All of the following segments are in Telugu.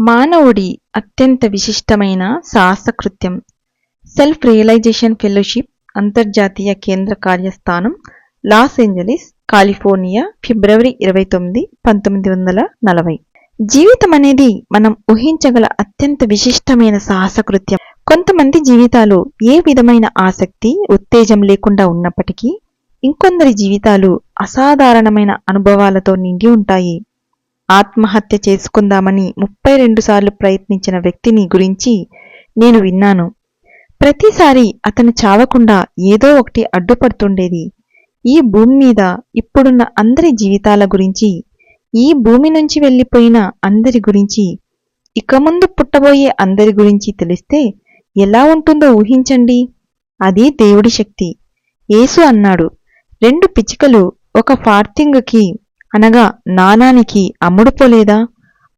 మానవుడి అత్యంత విశిష్టమైన సాహసకృత్యం సెల్ఫ్ రియలైజేషన్ ఫెలోషిప్ అంతర్జాతీయ కేంద్ర కార్యస్థానం లాస్ ఏంజలీస్, కాలిఫోర్నియా, ఫిబ్రవరి 29, 1940. జీవితం అనేది మనం ఊహించగల అత్యంత విశిష్టమైన సాహసకృత్యం. కొంతమంది జీవితాలు ఏ విధమైన ఆసక్తి, ఉత్తేజం లేకుండా ఉన్నప్పటికీ ఇంకొందరి జీవితాలు అసాధారణమైన అనుభవాలతో నిండి ఉంటాయి. ఆత్మహత్య చేసుకుందామని 32 సార్లు ప్రయత్నించిన వ్యక్తిని గురించి నేను విన్నాను. ప్రతిసారి అతను చావకుండా ఏదో ఒకటి అడ్డుపడుతుండేది. ఈ భూమి మీద ఇప్పుడున్న అందరి జీవితాల గురించి, ఈ భూమి నుంచి వెళ్ళిపోయిన అందరి గురించి, ఇక ముందు పుట్టబోయే అందరి గురించి తెలిస్తే ఎలా ఉంటుందో ఊహించండి. అది దేవుడి శక్తి. యేసు అన్నాడు, 2 పిచ్చుకలు ఒక ఫార్తింగుకి అనగా నాణానికి అమ్ముడుపోలేదా?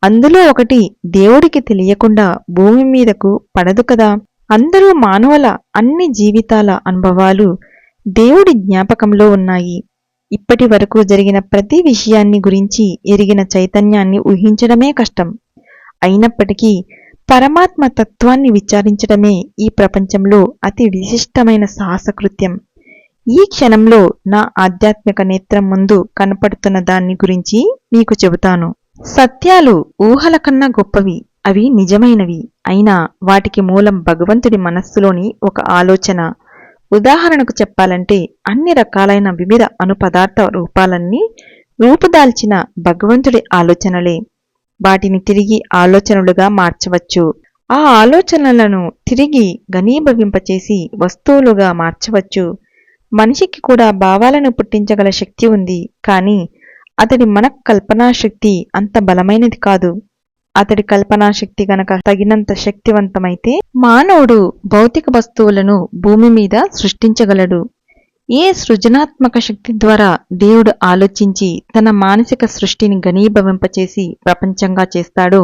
అందులో ఒకటి దేవుడికి తెలియకుండా భూమి మీదకు పడదు కదా. అందరూ మానవుల అన్ని జీవితాల అనుభవాలు దేవుడి జ్ఞాపకంలో ఉన్నాయి. ఇప్పటి వరకు జరిగిన ప్రతి విషయాన్ని గురించి ఎరిగిన చైతన్యాన్ని ఊహించడమే కష్టం. అయినప్పటికీ పరమాత్మ తత్వాన్ని విచారించడమే ఈ ప్రపంచంలో అతి విశిష్టమైన సాహసకృత్యం. ఈ క్షణంలో నా ఆధ్యాత్మిక నేత్రం ముందు కనపడుతున్న దాన్ని గురించి మీకు చెబుతాను. సత్యాలు ఊహల కన్నా గొప్పవి, అవి నిజమైనవి. అయినా వాటికి మూలం భగవంతుడి మనస్సులోని ఒక ఆలోచన. ఉదాహరణకు చెప్పాలంటే అన్ని రకాలైన వివిధ అణుపదార్థ రూపాలన్నీ రూపుదాల్చిన భగవంతుడి ఆలోచనలే. వాటిని తిరిగి ఆలోచనలుగా మార్చవచ్చు. ఆ ఆలోచనలను తిరిగి ఘనీభవింపచేసి వస్తువులుగా మార్చవచ్చు. మనిషికి కూడా భావాలను పుట్టించగల శక్తి ఉంది. కానీ అతడి కల్పనాశక్తి అంత బలమైనది కాదు. అతడి కల్పనాశక్తి గనక తగినంత శక్తివంతమైతే మానవుడు భౌతిక వస్తువులను భూమి మీద సృష్టించగలడు. ఏ సృజనాత్మక శక్తి ద్వారా దేవుడు ఆలోచించి తన మానసిక సృష్టిని ఘనీభవింపచేసి ప్రపంచంగా చేస్తాడో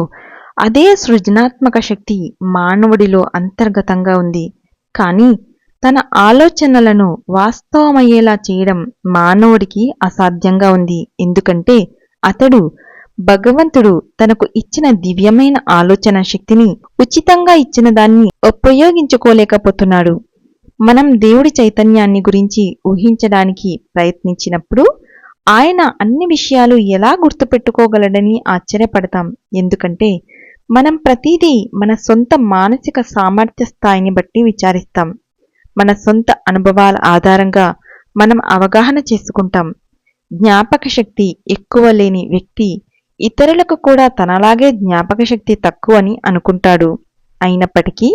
అదే సృజనాత్మక శక్తి మానవుడిలో అంతర్గతంగా ఉంది. కానీ తన ఆలోచనలను వాస్తవమయ్యేలా చేయడం మానవుడికి అసాధ్యంగా ఉంది. ఎందుకంటే అతడు భగవంతుడు తనకు ఇచ్చిన దివ్యమైన ఆలోచన శక్తిని ఉచితంగా ఇచ్చిన దాన్ని ఉపయోగించుకోలేకపోతున్నాడు. మనం దేవుడి చైతన్యాన్ని గురించి ఊహించడానికి ప్రయత్నించినప్పుడు ఆయన అన్ని విషయాలు ఎలా గుర్తుపెట్టుకోగలడని ఆశ్చర్యపడతాం. ఎందుకంటే మనం ప్రతిదీ మన సొంత మానసిక సామర్థ్య స్థాయిని బట్టి విచారిస్తాం. మన సొంత అనుభవాల ఆధారంగా మనం అవగాహన చేసుకుంటాం. జ్ఞాపక శక్తి ఎక్కువ లేని వ్యక్తి ఇతరులకు కూడా తనలాగే జ్ఞాపక శక్తి తక్కువని అనుకుంటాడు. అయినప్పటికీ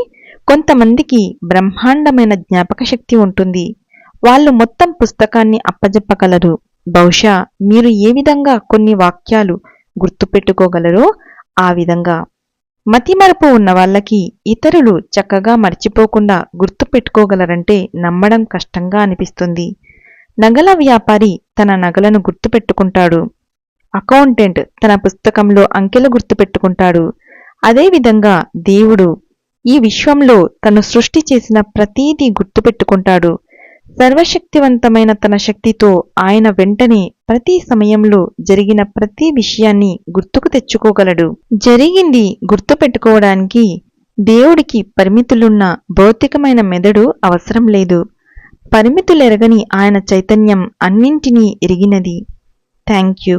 కొంతమందికి బ్రహ్మాండమైన జ్ఞాపక శక్తి ఉంటుంది. వాళ్ళు మొత్తం పుస్తకాన్ని అప్పజెప్పగలరు. బహుశా మీరు ఏ విధంగా కొన్ని వాక్యాలు గుర్తుపెట్టుకోగలరో ఆ విధంగా. మతిమరపు ఉన్న వాళ్ళకి ఇతరులు చక్కగా మర్చిపోకుండా గుర్తుపెట్టుకోగలరంటే నమ్మడం కష్టంగా అనిపిస్తుంది. నగల వ్యాపారి తన నగలను గుర్తుపెట్టుకుంటాడు. అకౌంటెంట్ తన పుస్తకంలో అంకెలు గుర్తుపెట్టుకుంటాడు. అదేవిధంగా దేవుడు ఈ విశ్వంలో తను సృష్టి చేసిన ప్రతీదీ గుర్తుపెట్టుకుంటాడు. సర్వశక్తివంతమైన తన శక్తితో ఆయన వెంటనే ప్రతి సమయంలో జరిగిన ప్రతి విషయాన్ని గుర్తుకు తెచ్చుకోగలడు. జరిగింది గుర్తుపెట్టుకోవడానికి దేవుడికి పరిమితులున్న భౌతికమైన మెదడు అవసరం లేదు. పరిమితులెరగని ఆయన చైతన్యం అన్నింటినీ ఎరిగినది. Thank you.